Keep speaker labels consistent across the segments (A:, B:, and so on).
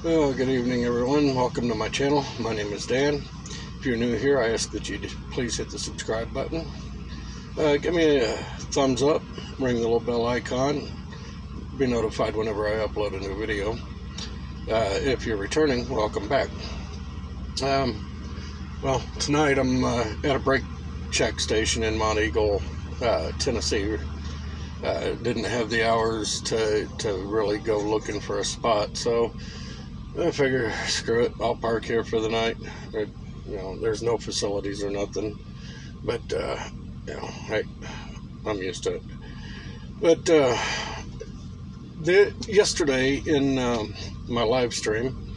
A: Well, good evening, everyone. Welcome to my channel. My name is Dan. If you're new here, I ask that you please hit the subscribe button. Give me a thumbs up, ring the little bell icon, be notified whenever I upload a new video. If you're returning, welcome back. Well, tonight I'm at a brake check station in Mount Eagle, Tennessee. Didn't have the hours to really go looking for a spot, so I figure, screw it, I'll park here for the night. There's no facilities or nothing, but hey, I'm used to it. But yesterday in my live stream,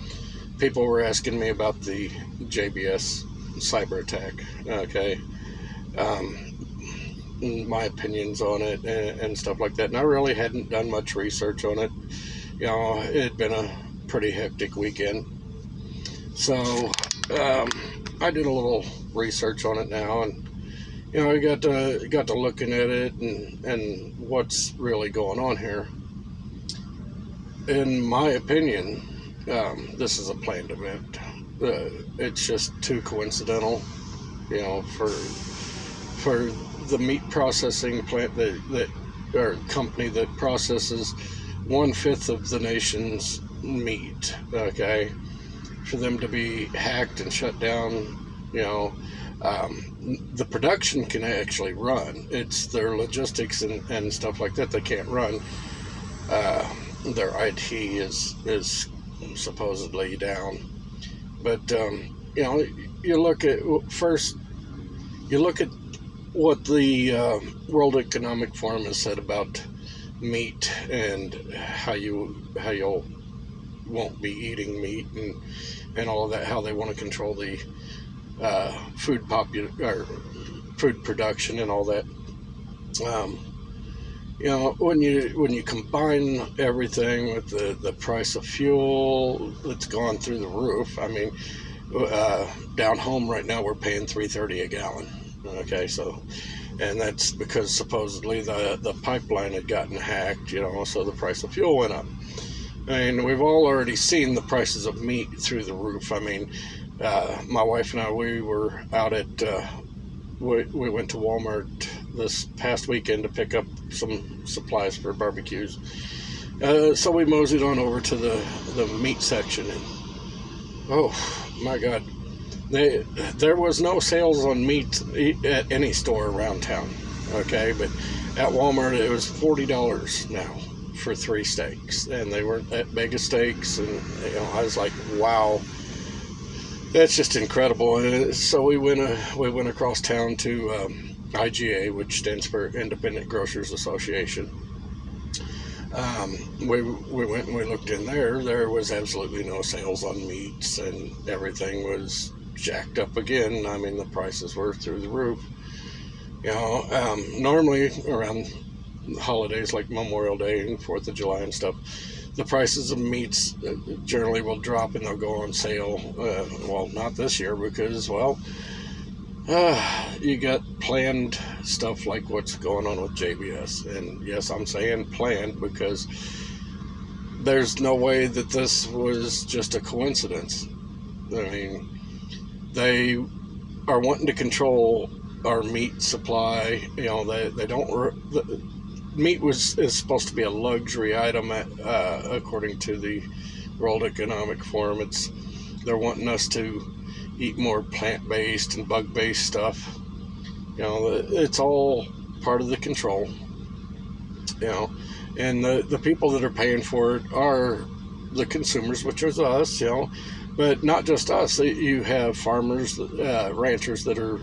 A: people were asking me about the JBS cyber attack. Okay, my opinions on it and stuff like that. And I really hadn't done much research on it. It had been a pretty hectic weekend, so I did a little research on it now, and I got to looking at it and what's really going on here. In my opinion, this is a planned event. It's just too coincidental, for the meat processing plant or company that processes 1/5 of the nation's meat, okay, for them to be hacked and shut down. The production can actually run. It's their logistics and stuff like that they can't run. Their IT is supposedly down, but you look at what the World Economic Forum has said about meat and how you won't be eating meat and all of that, how they want to control the food production and all that. When you combine everything with the price of fuel that's gone through the roof. I mean, down home right now we're paying $3.30 a gallon. Okay, so, and that's because supposedly the pipeline had gotten hacked, so the price of fuel went up. I mean, we've all already seen the prices of meat through the roof. I mean, my wife and I, we were out at, we went to Walmart this past weekend to pick up some supplies for barbecues. So we moseyed on over to the meat section, and oh my God, there was no sales on meat at any store around town. Okay, but at Walmart it was $40 now for 3 steaks, and they weren't that big of steaks, and I was like, wow, that's just incredible. And so we went across town to IGA, which stands for Independent Grocers Association. We went and we looked in there. There was absolutely no sales on meats, and everything was jacked up again. I mean, the prices were through the roof. Normally around holidays like Memorial Day and 4th of July and stuff, the prices of meats generally will drop and they'll go on sale. Well, not this year because, you got planned stuff like what's going on with JBS. And yes, I'm saying planned because there's no way that this was just a coincidence. I mean, they are wanting to control our meat supply. They don't. Meat is supposed to be a luxury item, according to the World Economic Forum. They're wanting us to eat more plant-based and bug-based stuff. It's all part of the control. And the people that are paying for it are the consumers, which is us. But not just us. You have farmers, ranchers that are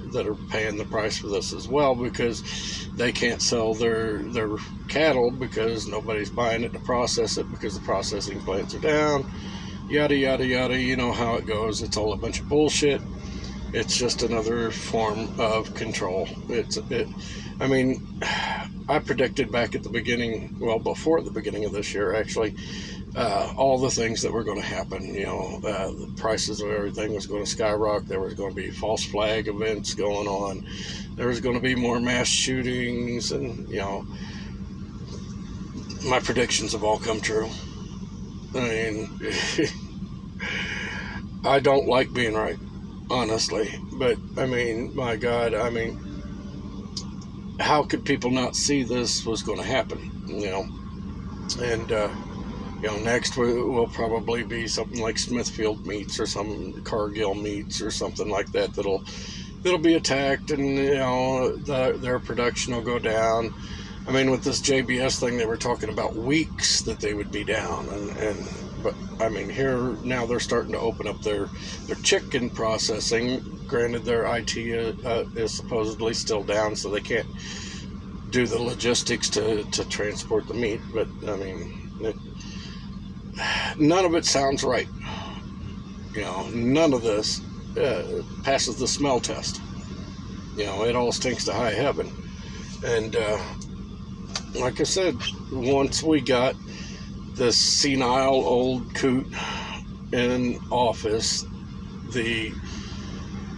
A: paying the price for this as well, because they can't sell their cattle because nobody's buying it to process it because the processing plants are down. Yada yada yada. You know how it goes. It's all a bunch of bullshit. It's just another form of control. I mean, I predicted back at the beginning, before the beginning of this year, actually, all the things that were going to happen. The prices of everything was going to skyrocket. There was going to be false flag events going on. There was going to be more mass shootings, and my predictions have all come true. I mean, I don't like being right, honestly. But I mean, my God, I mean, how could people not see this was going to happen? And next will probably be something like Smithfield meats or some Cargill meats or something like that that'll be attacked, and their production will go down. I mean, with this JBS thing, they were talking about weeks that they would be down, but I mean, here now they're starting to open up their chicken processing. Granted, their IT is supposedly still down, so they can't do the logistics to transport the meat. But I mean, none of it sounds right. None of this passes the smell test. It all stinks to high heaven. And like I said, once we got this senile old coot in office, the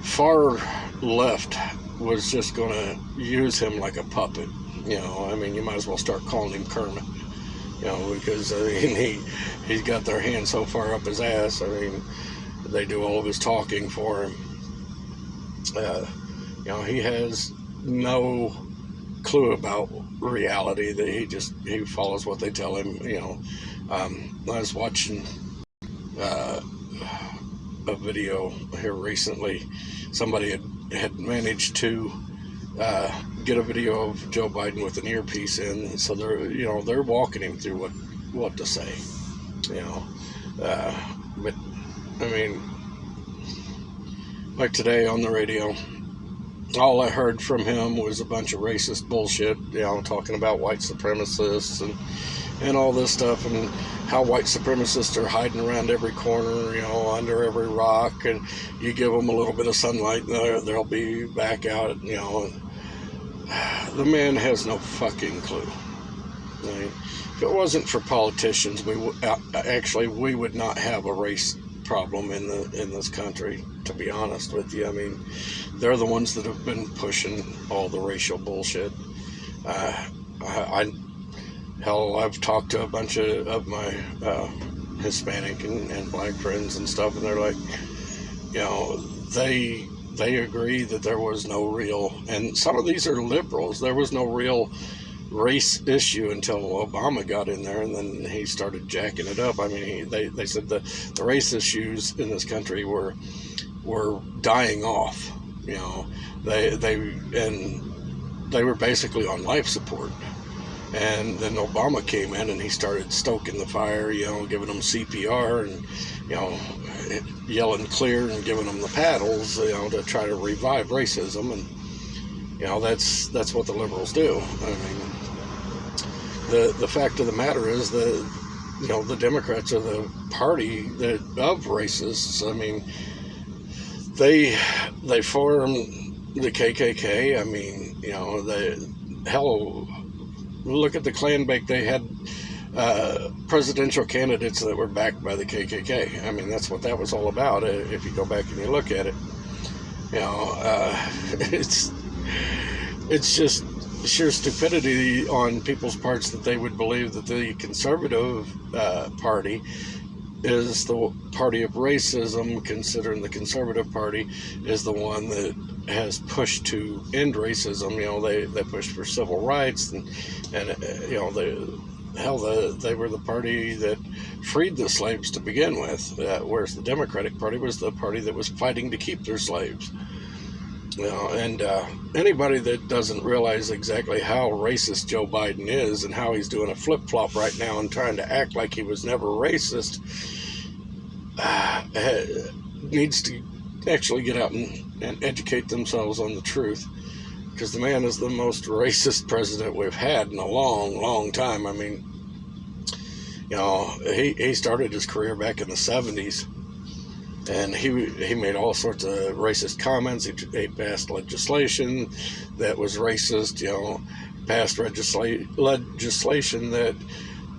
A: far left was just going to use him like a puppet. I mean, you might as well start calling him Kermit. Because he's got their hand so far up his ass. I mean, they do all of his talking for him. He has no clue about reality. That he follows what they tell him. I was watching a video here recently. Somebody had managed to get a video of Joe Biden with an earpiece in, so they're walking him through what to say. But I mean, like today on the radio, all I heard from him was a bunch of racist bullshit, talking about white supremacists and all this stuff, and how white supremacists are hiding around every corner, under every rock, and you give them a little bit of sunlight and they'll be back out, The man has no fucking clue. I mean, if it wasn't for politicians, we would not have a race problem in this country, to be honest with you. I mean, they're the ones that have been pushing all the racial bullshit. I've talked to a bunch of my Hispanic and black friends and stuff, and they're like, they agree that there was no real, and some of these are liberals, there was no real race issue until Obama got in there, and then he started jacking it up. I mean, they said the race issues in this country were dying off. They were basically on life support. And then Obama came in and he started stoking the fire, giving them CPR and, yelling clear and giving them the paddles, to try to revive racism. And, that's what the liberals do. I mean, the fact of the matter is that, the Democrats are the party of racists. I mean, they formed the KKK. I mean, look at the Klan bake. They had presidential candidates that were backed by the KKK. I mean, that's what that was all about. If you go back and you look at it, it's just sheer stupidity on people's parts that they would believe that the conservative party is the party of racism, considering the conservative party is the one that has pushed to end racism. They pushed for civil rights, and they were the party that freed the slaves to begin with, whereas the Democratic Party was the party that was fighting to keep their slaves. And anybody that doesn't realize exactly how racist Joe Biden is and how he's doing a flip-flop right now and trying to act like he was never racist needs to actually get out and educate themselves on the truth, because the man is the most racist president we've had in a long, long time. I mean, he started his career back in the 70s. And he made all sorts of racist comments. He passed legislation that was racist, passed legislation that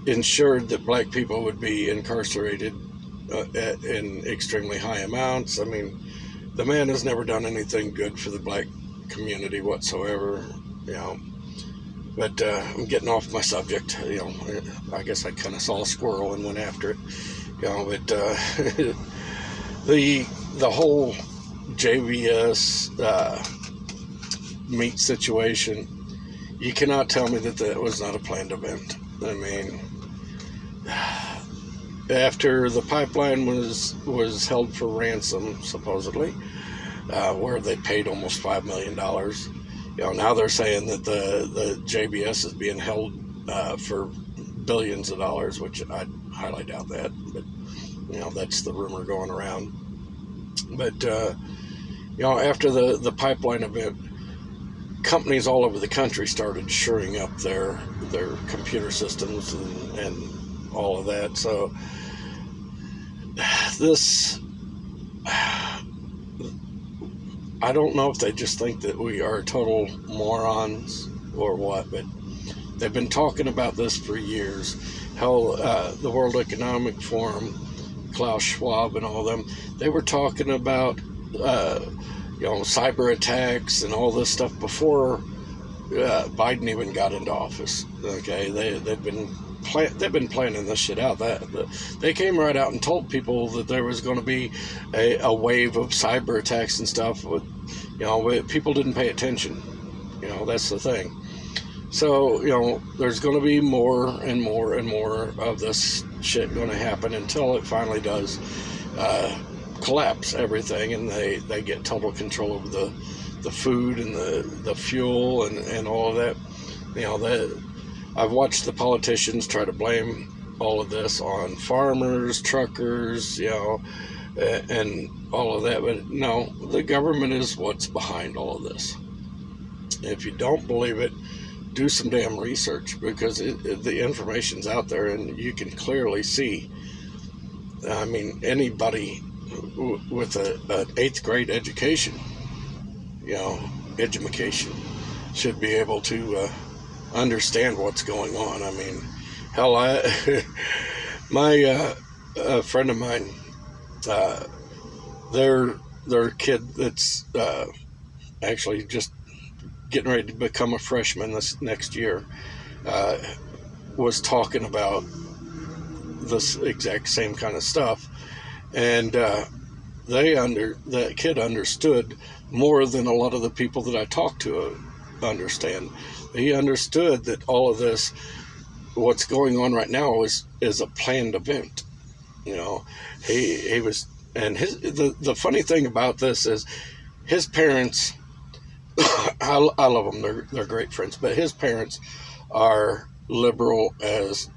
A: ensured that black people would be incarcerated in extremely high amounts. I mean, the man has never done anything good for the black community whatsoever, But I'm getting off my subject. I guess I kind of saw a squirrel and went after it. But the whole JBS meat situation, you cannot tell me that that was not a planned event. I mean, after the pipeline was held for ransom, supposedly, where they paid almost $5 million, now they're saying that the JBS is being held for billions of dollars, which I highly doubt that, but that's the rumor going around. But after the pipeline event, companies all over the country started shoring up their computer systems and all of that. So this, I don't know if they just think that we are total morons or what, but they've been talking about this for years. Hell, the World Economic Forum, Klaus Schwab and all of them, they were talking about cyber attacks and all this stuff before Biden even got into office. Okay, they've been planning this shit out. They came right out and told people that there was going to be a wave of cyber attacks and stuff. People didn't pay attention. That's the thing. So there's going to be more and more and more of this shit going to happen until it finally does collapse everything, and they get total control over the food and the fuel and all of that. I've watched the politicians try to blame all of this on farmers, truckers, and all of that, but no, the government is what's behind all of this. If you don't believe it, do some damn research, because the information's out there and you can clearly see. I mean, anybody with an 8th grade education, should be able to understand what's going on. I mean, hell, a friend of mine, their kid that's actually just getting ready to become a freshman this next year, was talking about this exact same kind of stuff, and that kid understood more than a lot of the people that I talk to understand. He understood that all of this, what's going on right now, is a planned event. He was, and the funny thing about this is his parents. I love them. They're great friends, but his parents are liberal as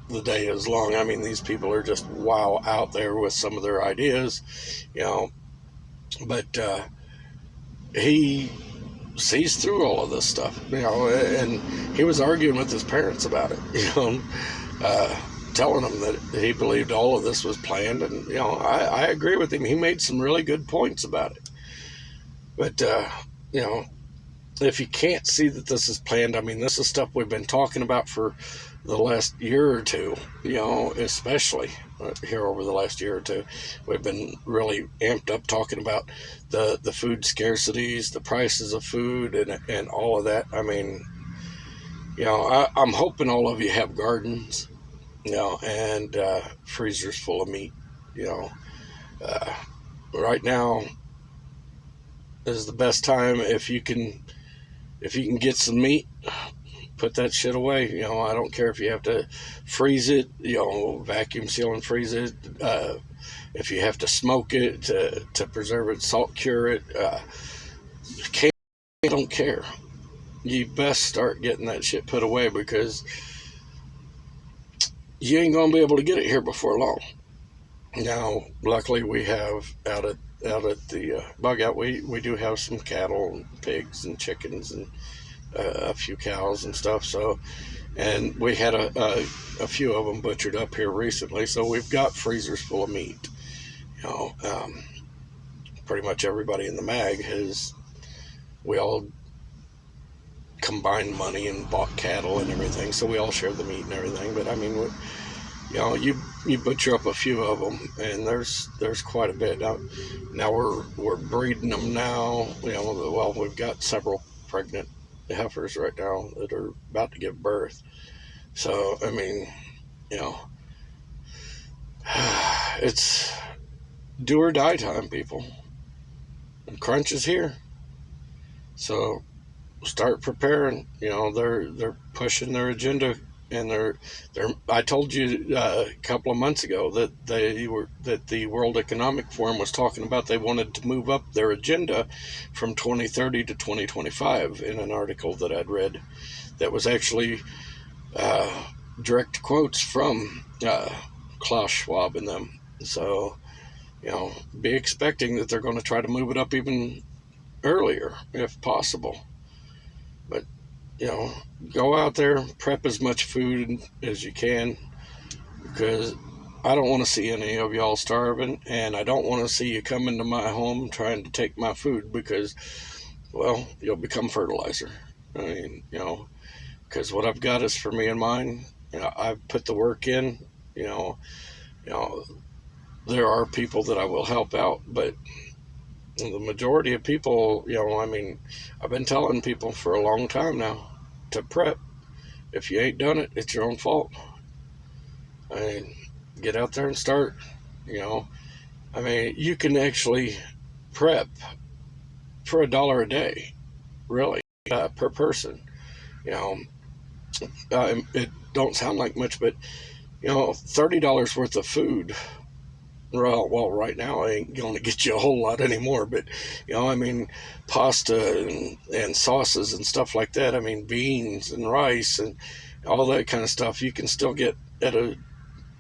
A: the day is long. I mean, these people are just out there with some of their ideas, but he sees through all of this stuff, and he was arguing with his parents about it, telling them that he believed all of this was planned, and I agree with him. He made some really good points about it, but if you can't see that this is planned, I mean, this is stuff we've been talking about for the last year or two, especially here over the last year or two. We've been really amped up talking about the food scarcities, the prices of food, and all of that. I mean, I'm hoping all of you have gardens, and freezers full of meat. Right now is the best time. If you can get some meat, put that shit away. I don't care if you have to freeze it, vacuum seal and freeze it. If you have to smoke it to preserve it, salt cure it, don't care. You best start getting that shit put away, because you ain't gonna be able to get it here before long. Now, luckily, we have out at the bug out, we do have some cattle and pigs and chickens and a few cows and stuff. So, and we had a few of them butchered up here recently, so we've got freezers full of meat. Pretty much everybody in the mag we all combined money and bought cattle and everything, so we all share the meat and everything. But I mean, you butcher up a few of them, and there's quite a bit. Now we're breeding them now. Well, we've got several pregnant heifers right now that are about to give birth. So I mean, it's do or die time, people. And crunch is here. So start preparing. They're pushing their agenda, and they're. I told you a couple of months ago that the World Economic Forum was talking about they wanted to move up their agenda from 2030 to 2025 in an article that I'd read that was actually direct quotes from Klaus Schwab and them. So, be expecting that they're going to try to move it up even earlier if possible. But, go out there, prep as much food as you can, because I don't want to see any of y'all starving, and I don't want to see you come into my home trying to take my food, because, well, you'll become fertilizer. I mean, because what I've got is for me and mine. I've put the work in. There are people that I will help out, but the majority of people, I've been telling people for a long time now to prep. If you ain't done it, it's your own fault. I mean, get out there and start. You can actually prep for $1 a day, really, per person. It don't sound like much, but $30 worth of food. Well, right now I ain't going to get you a whole lot anymore, but pasta and sauces and stuff like that. Beans and rice and all that kind of stuff you can still get at a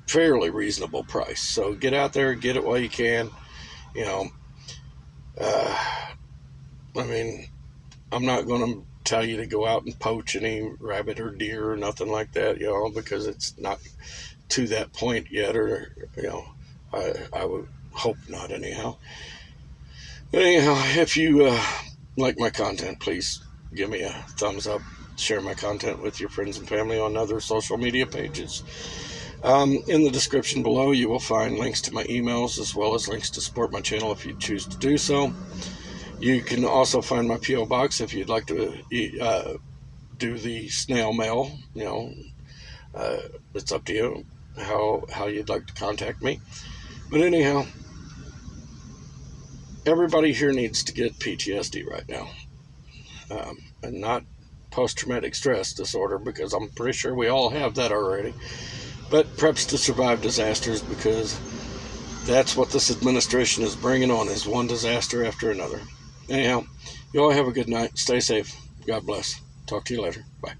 A: fairly reasonable price. So get out there, get it while you can. I'm not going to tell you to go out and poach any rabbit or deer or nothing like that, because it's not to that point yet, or I would hope not, anyhow. But anyhow, if you like my content, please give me a thumbs up. Share my content with your friends and family on other social media pages. In the description below, you will find links to my emails, as well as links to support my channel if you choose to do so. You can also find my P.O. Box if you'd like to do the snail mail. It's up to you how you'd like to contact me. But anyhow, everybody here needs to get PTSD right now, and not post-traumatic stress disorder, because I'm pretty sure we all have that already. But preps to survive disasters, because that's what this administration is bringing on, is one disaster after another. Anyhow, you all have a good night. Stay safe. God bless. Talk to you later. Bye.